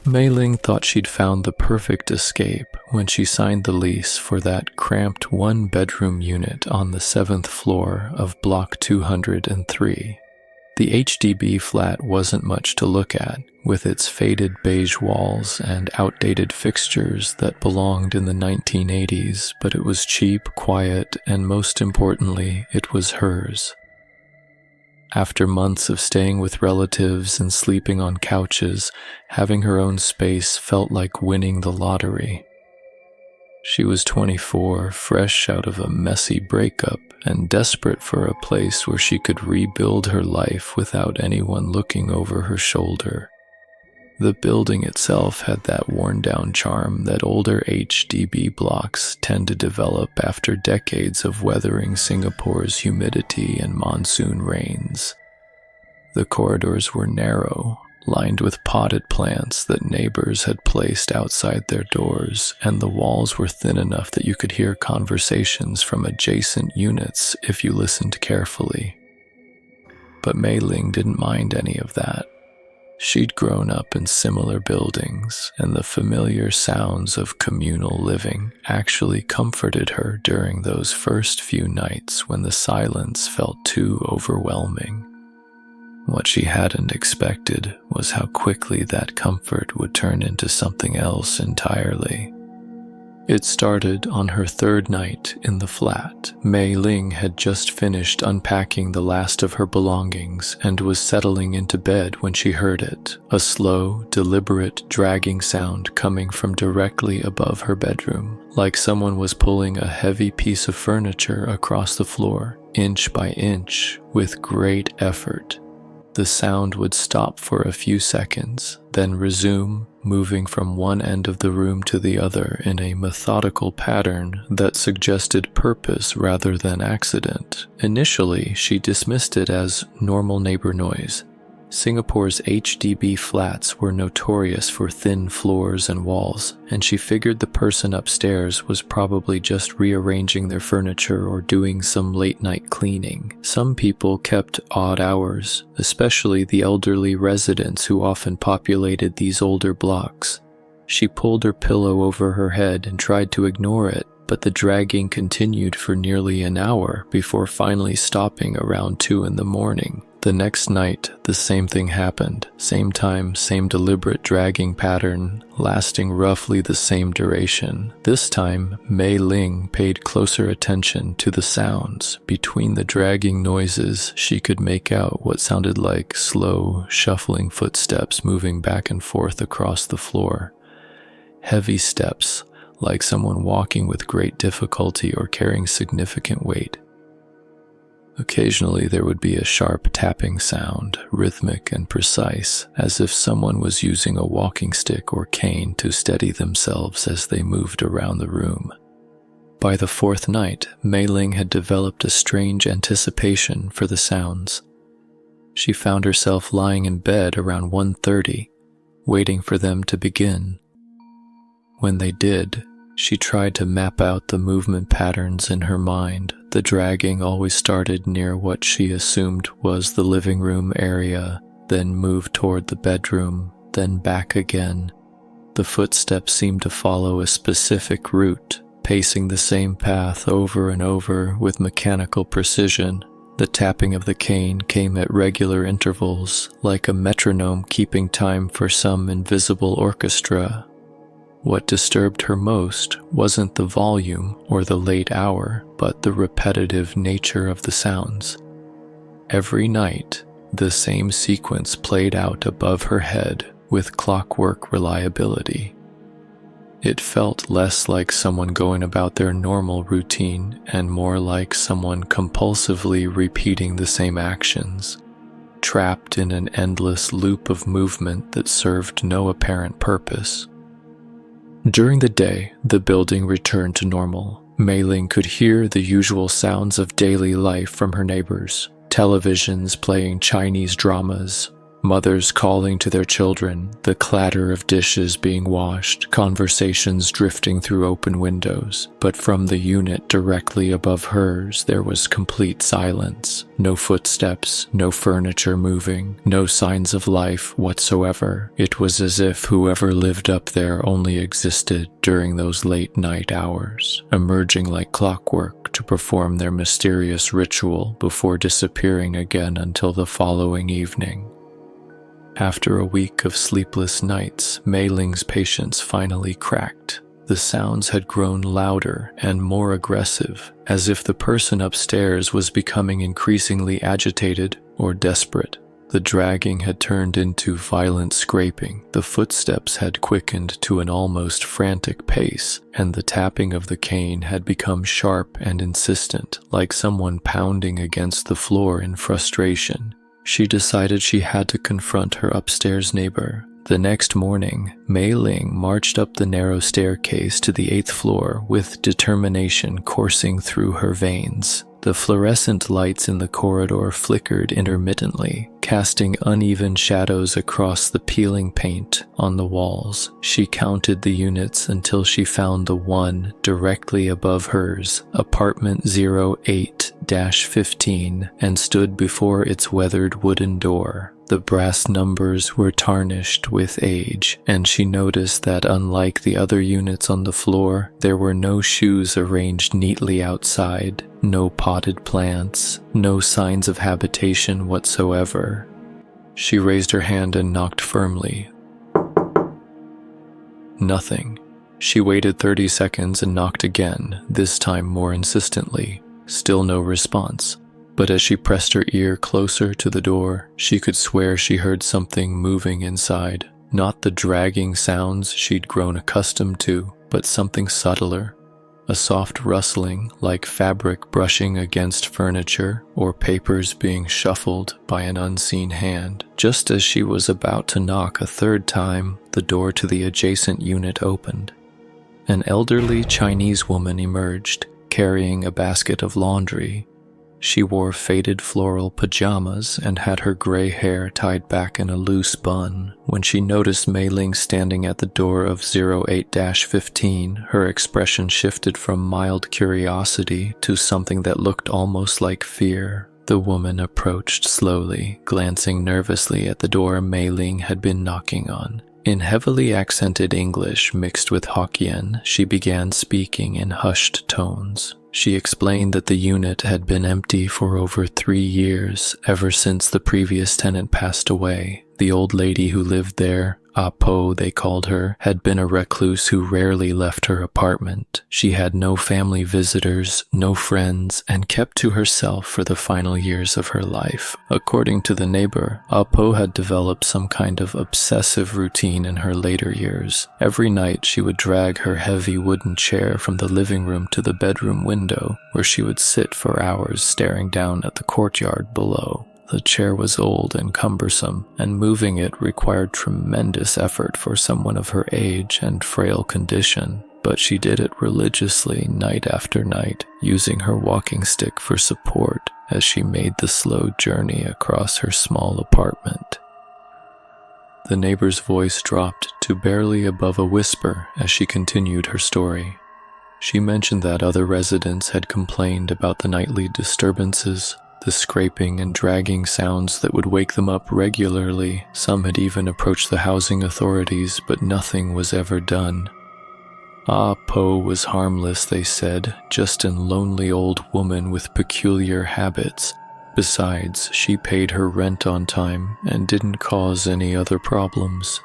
Mei Ling thought she'd found the perfect escape when she signed the lease for that cramped one-bedroom unit on the 7th floor of Block 203. The HDB flat wasn't much to look at, with its faded beige walls and outdated fixtures that belonged in the 1980s, but it was cheap, quiet, and most importantly, it was hers. After months of staying with relatives and sleeping on couches, having her own space felt like winning the lottery. She was 24, fresh out of a messy breakup, and desperate for a place where she could rebuild her life without anyone looking over her shoulder. The building itself had that worn-down charm that older HDB blocks tend to develop after decades of weathering Singapore's humidity and monsoon rains. The corridors were narrow, lined with potted plants that neighbors had placed outside their doors, and the walls were thin enough that you could hear conversations from adjacent units if you listened carefully. But Mei Ling didn't mind any of that. She'd grown up in similar buildings, and the familiar sounds of communal living actually comforted her during those first few nights when the silence felt too overwhelming. What she hadn't expected was how quickly that comfort would turn into something else entirely. It started on her third night in the flat. Mei Ling had just finished unpacking the last of her belongings and was settling into bed when she heard it, a slow, deliberate, dragging sound coming from directly above her bedroom, like someone was pulling a heavy piece of furniture across the floor, inch by inch, with great effort. The sound would stop for a few seconds, then resume, moving from one end of the room to the other in a methodical pattern that suggested purpose rather than accident. Initially, she dismissed it as normal neighbor noise. Singapore's HDB flats were notorious for thin floors and walls, and she figured the person upstairs was probably just rearranging their furniture or doing some late-night cleaning. Some people kept odd hours, especially the elderly residents who often populated these older blocks. She pulled her pillow over her head and tried to ignore it, but the dragging continued for nearly an hour before finally stopping around 2 in the morning. The next night, the same thing happened. Same time, same deliberate dragging pattern, lasting roughly the same duration. This time, Mei Ling paid closer attention to the sounds. Between the dragging noises, she could make out what sounded like slow, shuffling footsteps moving back and forth across the floor. Heavy steps, like someone walking with great difficulty or carrying significant weight. Occasionally there would be a sharp tapping sound, rhythmic and precise, as if someone was using a walking stick or cane to steady themselves as they moved around the room. By the fourth night, Mei Ling had developed a strange anticipation for the sounds. She found herself lying in bed around 1:30, waiting for them to begin. When they did, she tried to map out the movement patterns in her mind. The dragging always started near what she assumed was the living room area, then moved toward the bedroom, then back again. The footsteps seemed to follow a specific route, pacing the same path over and over with mechanical precision. The tapping of the cane came at regular intervals, like a metronome keeping time for some invisible orchestra. What disturbed her most wasn't the volume or the late hour, but the repetitive nature of the sounds. Every night, the same sequence played out above her head with clockwork reliability. It felt less like someone going about their normal routine and more like someone compulsively repeating the same actions, trapped in an endless loop of movement that served no apparent purpose. During the day, the building returned to normal. Mei Ling could hear the usual sounds of daily life from her neighbors. Televisions playing Chinese dramas, Mothers calling to their children, the clatter of dishes being washed, conversations drifting through open windows. But from the unit directly above hers, there was complete silence. No footsteps, no furniture moving, no signs of life whatsoever. It was as if whoever lived up there only existed during those late night hours, emerging like clockwork to perform their mysterious ritual before disappearing again until the following evening. After a week of sleepless nights, Mei Ling's patience finally cracked. The sounds had grown louder and more aggressive, as if the person upstairs was becoming increasingly agitated or desperate. The dragging had turned into violent scraping, the footsteps had quickened to an almost frantic pace, and the tapping of the cane had become sharp and insistent, like someone pounding against the floor in frustration. She decided she had to confront her upstairs neighbor. The next morning, Mei Ling marched up the narrow staircase to the 8th floor with determination coursing through her veins. The fluorescent lights in the corridor flickered intermittently, casting uneven shadows across the peeling paint on the walls. She counted the units until she found the one directly above hers, apartment 08-15, and stood before its weathered wooden door. The brass numbers were tarnished with age, and she noticed that unlike the other units on the floor, there were no shoes arranged neatly outside, no potted plants, no signs of habitation whatsoever. She raised her hand and knocked firmly. Nothing. She waited 30 seconds and knocked again, this time more insistently. Still no response. But as she pressed her ear closer to the door, she could swear she heard something moving inside. Not the dragging sounds she'd grown accustomed to, but something subtler. A soft rustling, like fabric brushing against furniture, or papers being shuffled by an unseen hand. Just as she was about to knock a third time, the door to the adjacent unit opened. An elderly Chinese woman emerged, carrying a basket of laundry. She wore faded floral pajamas and had her gray hair tied back in a loose bun. When she noticed Mei Ling standing at the door of 08-15, her expression shifted from mild curiosity to something that looked almost like fear. The woman approached slowly, glancing nervously at the door Mei Ling had been knocking on. In heavily accented English mixed with Hokkien, she began speaking in hushed tones. She explained that the unit had been empty for over 3 years, ever since the previous tenant passed away. The old lady who lived there, Apo they called her, had been a recluse who rarely left her apartment. She had no family visitors, no friends, and kept to herself for the final years of her life. According to the neighbor, Apo had developed some kind of obsessive routine in her later years. Every night she would drag her heavy wooden chair from the living room to the bedroom window, where she would sit for hours staring down at the courtyard below. The chair was old and cumbersome, and moving it required tremendous effort for someone of her age and frail condition, but she did it religiously night after night, using her walking stick for support as she made the slow journey across her small apartment. The neighbor's voice dropped to barely above a whisper as she continued her story. She mentioned that other residents had complained about the nightly disturbances, the scraping and dragging sounds that would wake them up regularly. Some had even approached the housing authorities, but nothing was ever done. Ah Po was harmless, they said, just a lonely old woman with peculiar habits. Besides, she paid her rent on time and didn't cause any other problems.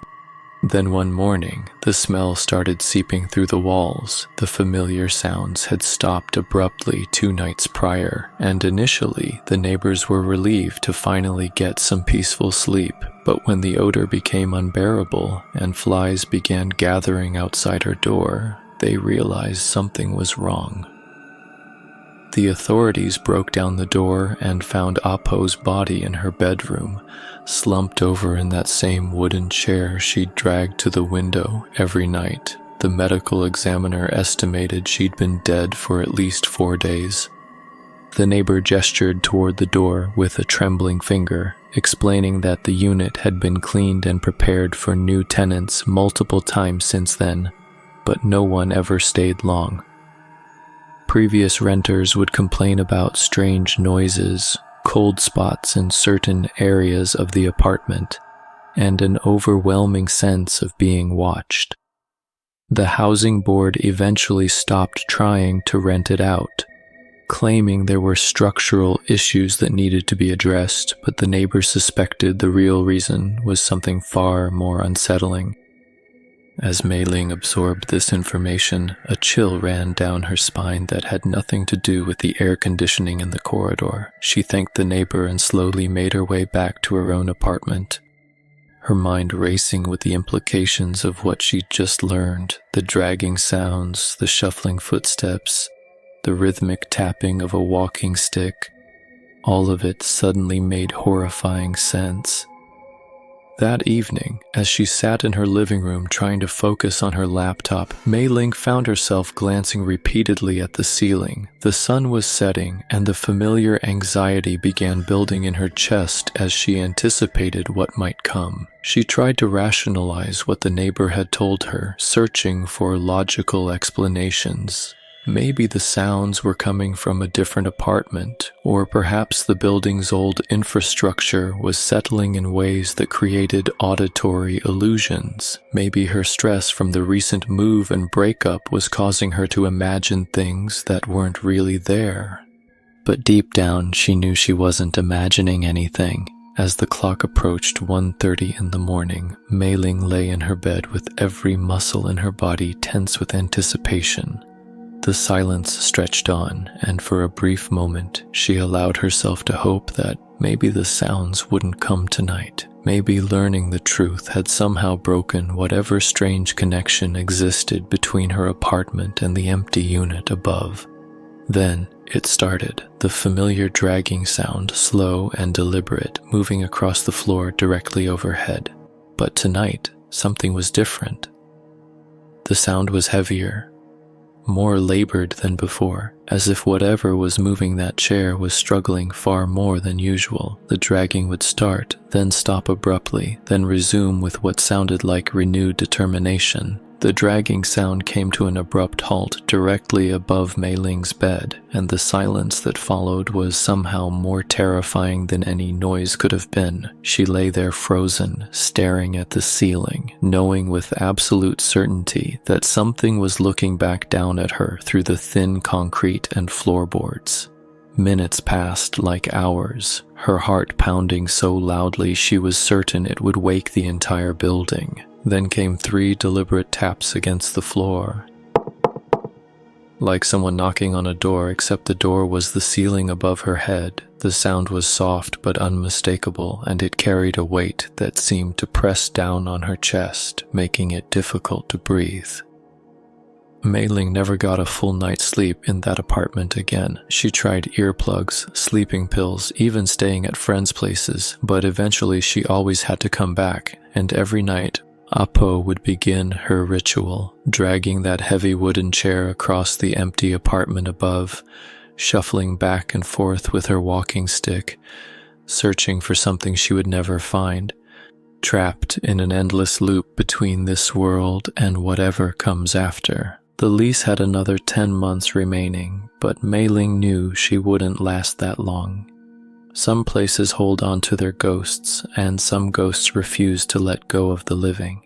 Then one morning, the smell started seeping through the walls. The familiar sounds had stopped abruptly 2 nights prior, and initially, the neighbors were relieved to finally get some peaceful sleep. But when the odor became unbearable and flies began gathering outside her door, they realized something was wrong. The authorities broke down the door and found Apo's body in her bedroom, slumped over in that same wooden chair she'd dragged to the window every night. The medical examiner estimated she'd been dead for at least 4 days. The neighbor gestured toward the door with a trembling finger, explaining that the unit had been cleaned and prepared for new tenants multiple times since then, but no one ever stayed long. Previous renters would complain about strange noises, cold spots in certain areas of the apartment, and an overwhelming sense of being watched. The housing board eventually stopped trying to rent it out, claiming there were structural issues that needed to be addressed, but the neighbors suspected the real reason was something far more unsettling. As Mei Ling absorbed this information, a chill ran down her spine that had nothing to do with the air conditioning in the corridor. She thanked the neighbor and slowly made her way back to her own apartment, her mind racing with the implications of what she'd just learned, the dragging sounds, the shuffling footsteps, the rhythmic tapping of a walking stick. All of it suddenly made horrifying sense. That evening, as she sat in her living room trying to focus on her laptop, Mei Ling found herself glancing repeatedly at the ceiling. The sun was setting, and the familiar anxiety began building in her chest as she anticipated what might come. She tried to rationalize what the neighbor had told her, searching for logical explanations. Maybe the sounds were coming from a different apartment, or perhaps the building's old infrastructure was settling in ways that created auditory illusions. Maybe her stress from the recent move and breakup was causing her to imagine things that weren't really there. But deep down, she knew she wasn't imagining anything. As the clock approached 1:30 in the morning, Mei Ling lay in her bed with every muscle in her body tense with anticipation. The silence stretched on, and for a brief moment, she allowed herself to hope that maybe the sounds wouldn't come tonight. Maybe learning the truth had somehow broken whatever strange connection existed between her apartment and the empty unit above. Then it started, the familiar dragging sound, slow and deliberate, moving across the floor directly overhead. But tonight, something was different. The sound was heavier, more labored than before, as if whatever was moving that chair was struggling far more than usual. The dragging would start, then stop abruptly, then resume with what sounded like renewed determination. The dragging sound came to an abrupt halt directly above Mei Ling's bed, and the silence that followed was somehow more terrifying than any noise could have been. She lay there frozen, staring at the ceiling, knowing with absolute certainty that something was looking back down at her through the thin concrete and floorboards. Minutes passed like hours, her heart pounding so loudly she was certain it would wake the entire building. Then came 3 deliberate taps against the floor, like someone knocking on a door, except the door was the ceiling above her head. The sound was soft but unmistakable, and it carried a weight that seemed to press down on her chest, making it difficult to breathe. Mei Ling never got a full night's sleep in that apartment again. She tried earplugs, sleeping pills, even staying at friends' places, but eventually she always had to come back, and every night, Apo would begin her ritual, dragging that heavy wooden chair across the empty apartment above, shuffling back and forth with her walking stick, searching for something she would never find, trapped in an endless loop between this world and whatever comes after. The lease had another 10 months remaining, but Mei Ling knew she wouldn't last that long. Some places hold on to their ghosts, and some ghosts refuse to let go of the living.